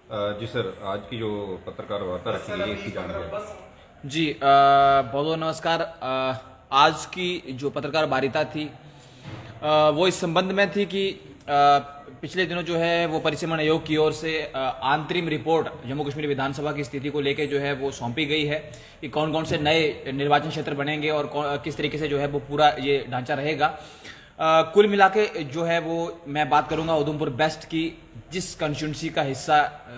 जी sir, आज की जो पत्रकार वार्ता रखी गई है इसकी जानकारी। जी बहुत बहुत नमस्कार। आज की जो पत्रकार वार्ता थी वो इस संबंध में थी कि पिछले दिनों जो है वो परिसीमन आयोग की ओर से अंतरिम रिपोर्ट जम्मू कश्मीर विधानसभा की स्थिति को लेकर जो है वो सौंपी गई है कि कौन कौन से नए निर्वाचन क्षेत्र बनेंगे और किस तरीके से जो है वो पूरा ये ढांचा रहेगा। कुल मिला के जो है वो मैं बात करूंगा उधमपुर वेस्ट की, जिस कंस्टिट्यूंसी का हिस्सा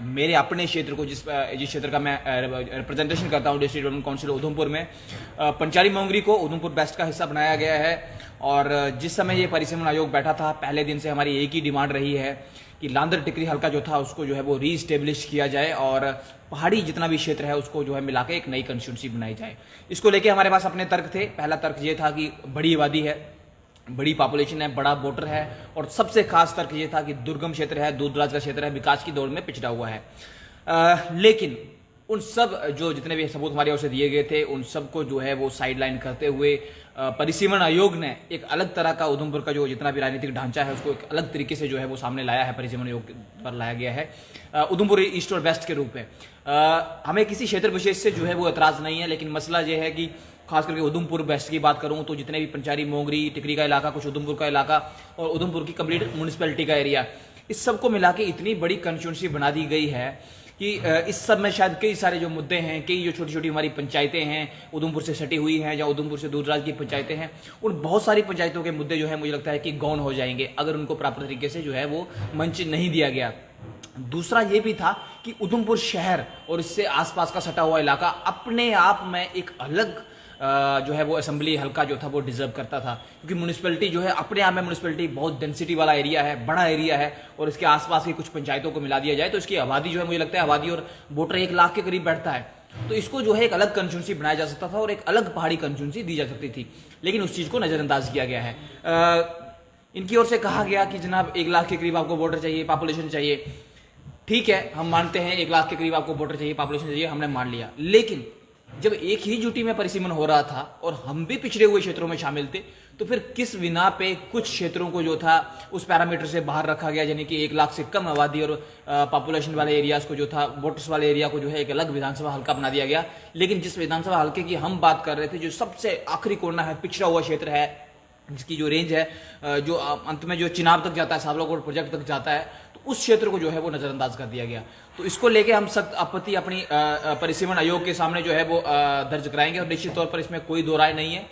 मेरे अपने क्षेत्र को जिस क्षेत्र का मैं रिप्रेजेंटेशन करता हूं डिस्ट्रिक्ट डेवलपमेंट काउंसिल उधमपुर में, पंचारी मोंगरी को उधमपुर वेस्ट का हिस्सा बनाया गया है। और जिस समय ये परिसीमन आयोग बैठा था पहले दिन से हमारी एक ही डिमांड रही है कि लांदर टिकरी हल्का जो था उसको जो है वो रीस्टेब्लिश किया जाए और पहाड़ी जितना भी क्षेत्र है उसको जो है मिला के एक नई कंस्टिट्यूंसी बनाई जाए। इसको लेके हमारे पास अपने तर्क थे। पहला तर्क ये था कि बड़ी आबादी है, बड़ी पॉपुलेशन है, बड़ा वोटर है, और सबसे खास तर्क ये था कि दुर्गम क्षेत्र है, दूर दराज का क्षेत्र है, विकास की दौड़ में पिछड़ा हुआ है। लेकिन उन सब जो जितने भी सबूत हमारी ओर से दिए गए थे उन सबको जो है वो साइडलाइन करते हुए परिसीमन आयोग ने एक अलग तरह का उधमपुर का जो जितना भी राजनीतिक ढांचा है उसको एक अलग तरीके से जो है वो सामने लाया है, परिसीमन आयोग पर लाया गया है उधमपुर ईस्ट और वेस्ट के रूप में। हमें किसी क्षेत्र विशेष से जो है वो एतराज नहीं है, लेकिन मसला ये है कि खास करके उधमपुर वेस्ट की बात करूं तो जितने भी पंचारी मोंगरी टिकरी का इलाका, कुछ उधमपुर का इलाका और उधमपुर की कंप्लीट म्यूनिसिपैलिटी का एरिया, इस सबको मिला के इतनी बड़ी कंस्टिट्यूंसी बना दी गई है कि इस सब में शायद कई सारे जो मुद्दे हैं, कई जो छोटी छोटी हमारी पंचायतें हैं उधमपुर से सटी हुई हैं या उधमपुर से दूरदराज की पंचायतें हैं, उन बहुत सारी पंचायतों के मुद्दे जो है मुझे लगता है कि गौण हो जाएंगे अगर उनको प्रॉपर तरीके से जो है वो मंच नहीं दिया गया। दूसरा ये भी था कि उधमपुर शहर और इससे आसपास का सटा हुआ इलाका अपने आप में एक अलग जो है वो असेंबली हल्का जो था वो डिजर्व करता था, क्योंकि म्यूनिसिपैलिटी जो है अपने आप में म्यूनिसिपैलिटी बहुत डेंसिटी वाला एरिया है, बड़ा एरिया है, और इसके आसपास की कुछ पंचायतों को मिला दिया जाए तो इसकी आबादी जो है मुझे लगता है आबादी और वोटर 1 लाख के करीब बैठता है। तो इसको जो है एक अलग कंस्टिट्यूंसी बनाया जा सकता था और एक अलग पहाड़ी कंस्टिट्यूंसी दी जा सकती थी, लेकिन उस चीज को नजरअंदाज किया गया है। इनकी ओर से कहा गया कि जनाब 1 लाख के करीब आपको वोटर चाहिए, पॉपुलेशन चाहिए। ठीक है, हम मानते हैं 1 लाख के करीब आपको वोटर चाहिए, पॉपुलेशन चाहिए, हमने मान लिया। लेकिन जब एक ही ड्यूटी में परिसीमन हो रहा था और हम भी पिछड़े हुए क्षेत्रों में शामिल थे, तो फिर किस बिना पे कुछ क्षेत्रों को जो था उस पैरामीटर से बाहर रखा गया, यानी कि 1 लाख से कम आबादी और पॉपुलेशन वाले एरियाज को जो था, वोटर्स वाले एरिया को जो है एक अलग विधानसभा हल्का बना दिया गया। लेकिन जिस विधानसभा हल्के की हम बात कर रहे थे, जो सबसे आखिरी कोना है, पिछड़ा हुआ क्षेत्र है, जिसकी जो रेंज है जो अंत में जो चिनाब तक जाता है, सावलाकोट प्रोजेक्ट तक जाता है, तो उस क्षेत्र को जो है वो नजरअंदाज कर दिया गया। तो इसको लेके हम सख्त आपत्ति अपनी परिसीमन आयोग के सामने जो है वो दर्ज कराएंगे, और निश्चित तौर पर इसमें कोई दो राय नहीं है।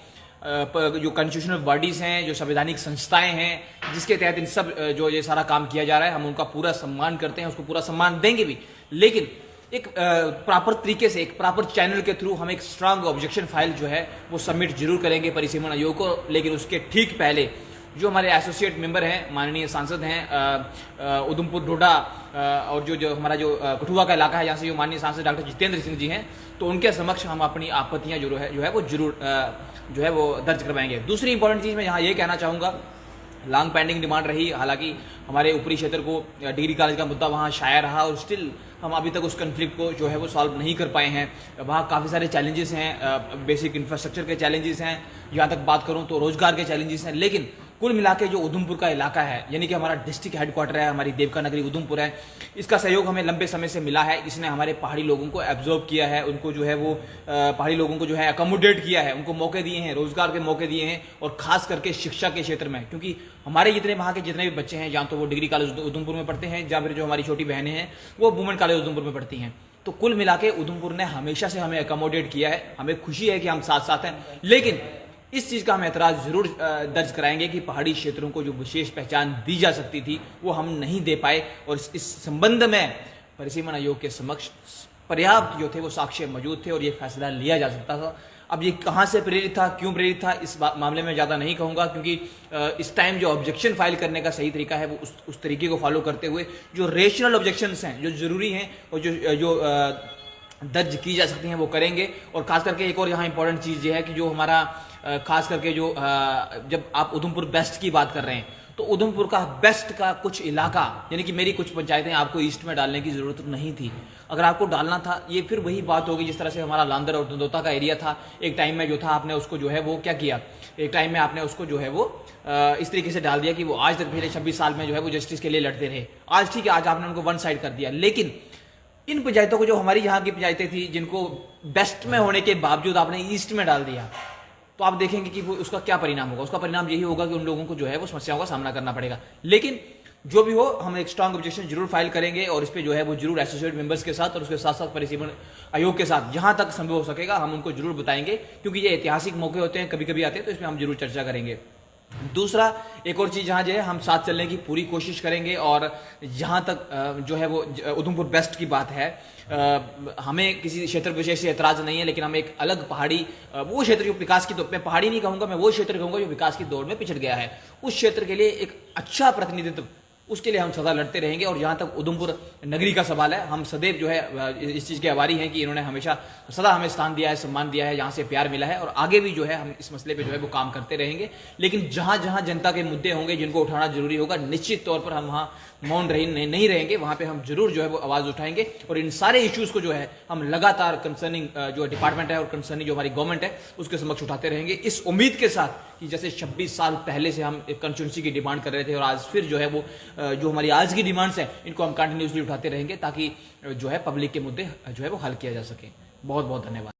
जो कॉन्स्टिट्यूशनल बॉडीज हैं, जो संवैधानिक संस्थाएं हैं जिसके तहत इन सब जो ये सारा काम किया जा रहा है, हम उनका पूरा सम्मान करते हैं, उसको पूरा सम्मान देंगे भी। लेकिन एक प्रॉपर तरीके से, एक प्रॉपर चैनल के थ्रू हम एक स्ट्रांग ऑब्जेक्शन फाइल जो है वो सबमिट जरूर करेंगे परिसीमन आयोग को। लेकिन उसके ठीक पहले जो हमारे एसोसिएट मेंबर हैं, माननीय सांसद हैं उधमपुर डोडा और जो हमारा जो कठुआ का इलाका है, यहाँ से जो माननीय सांसद डॉक्टर जितेंद्र सिंह जी हैं, तो उनके समक्ष हम अपनी आपत्तियां जो है वो जरूर जो है वो दर्ज करवाएंगे। दूसरी इंपॉर्टेंट चीज़ मैं यहाँ ये कहना चाहूँगा, लॉन्ग पेंडिंग डिमांड रही, हालांकि हमारे ऊपरी क्षेत्र को डिग्री कॉलेज का मुद्दा वहाँ शाया रहा और स्टिल हम अभी तक उस कन्फ्लिक्ट को जो है वो सॉल्व नहीं कर पाए हैं। वहाँ काफ़ी सारे चैलेंजेस हैं, बेसिक इंफ्रास्ट्रक्चर के चैलेंजेस हैं, यहाँ तक बात करूँ तो रोजगार के चैलेंजेस हैं। लेकिन कुल मिला के जो उधमपुर का इलाका है, यानी कि हमारा डिस्ट्रिक्ट हेडक्वार्टर है, हमारी देवका नगरी उधमपुर है, इसका सहयोग हमें लंबे समय से मिला है। इसने हमारे पहाड़ी लोगों को एब्जॉर्ब किया है, उनको जो है वो पहाड़ी लोगों को जो है अकोमोडेट किया है, उनको मौके दिए हैं, रोजगार के मौके दिए हैं, और खास करके शिक्षा के क्षेत्र में, क्योंकि हमारे जितने वहाँ के जितने भी बच्चे हैं, या तो वो डिग्री कॉलेज उधमपुर में पढ़ते हैं, या फिर जो हमारी छोटी बहनें हैं वो वुमेन कॉलेज उधमपुर में पढ़ती हैं। तो कुल मिला के उधमपुर ने हमेशा से हमें अकोमोडेट किया है, हमें खुशी है कि हम साथ साथ हैं। लेकिन इस चीज का हम एतराज जरूर दर्ज कराएंगे कि पहाड़ी क्षेत्रों को जो विशेष पहचान दी जा सकती थी वो हम नहीं दे पाए, और इस संबंध में परिसीमन आयोग के समक्ष पर्याप्त जो थे वो साक्ष्य मौजूद थे और ये फैसला लिया जा सकता था। अब ये कहाँ से प्रेरित था, क्यों प्रेरित था, इस मामले में ज़्यादा नहीं कहूँगा, क्योंकि इस टाइम जो ऑब्जेक्शन फाइल करने का सही तरीका है वो उस तरीके को फॉलो करते हुए जो रेशनल ऑब्जेक्शंस हैं, जो जरूरी हैं और जो दर्ज की जा सकती हैं वो करेंगे। और खास करके एक और यहाँ इंपॉर्टेंट चीज़ ये है कि जो हमारा खास करके जो जब आप उधमपुर बेस्ट की बात कर रहे हैं, तो उधमपुर का बेस्ट का कुछ इलाका, यानी कि मेरी कुछ पंचायतें आपको ईस्ट में डालने की जरूरत नहीं थी। अगर आपको डालना था, ये फिर वही बात होगी जिस तरह से हमारा लांदर और दंदोता का एरिया था, एक टाइम में जो था आपने उसको जो है वो क्या किया, एक टाइम में आपने उसको जो है वो इस तरीके से डाल दिया कि वो आज तक पिछले 26 साल में जो है वो जस्टिस के लिए लड़ते रहे। आज ठीक है, आज आपने उनको वन साइड कर दिया, लेकिन इन पंचायतों को, जो हमारी यहाँ की पंचायतें थी जिनको बेस्ट में होने के बावजूद आपने ईस्ट में डाल दिया, तो आप देखेंगे कि वो उसका क्या परिणाम होगा। उसका परिणाम यही होगा कि उन लोगों को जो है वो समस्याओं का सामना करना पड़ेगा। लेकिन जो भी हो, हम एक स्ट्रांग ऑब्जेक्शन जरूर फाइल करेंगे और इस पे जो है वो जरूर एसोसिएट मेंबर्स के साथ और उसके साथ साथ परिसीमन आयोग के साथ जहां तक संभव हो सकेगा हम उनको जरूर बताएंगे, क्योंकि ये ऐतिहासिक मौके होते हैं, कभी कभी आते हैं, तो इसमें हम जरूर चर्चा करेंगे। दूसरा, एक और चीज जहां जो है हम साथ चलने की पूरी कोशिश करेंगे, और जहां तक जो है वो उधमपुर बेस्ट की बात है, हमें किसी क्षेत्र विशेष से एतराज नहीं है, लेकिन हम एक अलग पहाड़ी, वो क्षेत्र जो विकास की दौड़, मैं पहाड़ी नहीं कहूंगा, मैं वो क्षेत्र कहूंगा जो विकास की दौड़ में पिछड़ गया है, उस क्षेत्र के लिए एक अच्छा प्रतिनिधित्व, उसके लिए हम सदा लड़ते रहेंगे। और जहां तक उधमपुर नगरी का सवाल है, हम सदैव जो है इस चीज के आभारी हैं कि इन्होंने हमेशा सदा हमें स्थान दिया है, सम्मान दिया है, यहाँ से प्यार मिला है, और आगे भी जो है हम इस मसले पे जो है वो काम करते रहेंगे। लेकिन जहां जहां जनता के मुद्दे होंगे जिनको उठाना जरूरी होगा, निश्चित तौर पर हम वहां मौन नहीं रहेंगे, वहां पे हम जरूर जो है वो आवाज उठाएंगे, और इन सारे इश्यूज को जो है हम लगातार कंसर्निंग जो डिपार्टमेंट है और कंसर्निंग जो हमारी गवर्नमेंट है उसके समक्ष उठाते रहेंगे, इस उम्मीद के साथ कि जैसे 26 साल पहले से हम एक कंस्टिट्यूंसी की डिमांड कर रहे थे, और आज फिर जो है वो जो हमारी आज की डिमांड्स हैं इनको हम कंटिन्यूसली उठाते रहेंगे, ताकि जो है पब्लिक के मुद्दे जो है वो हल किया जा सके। बहुत बहुत धन्यवाद।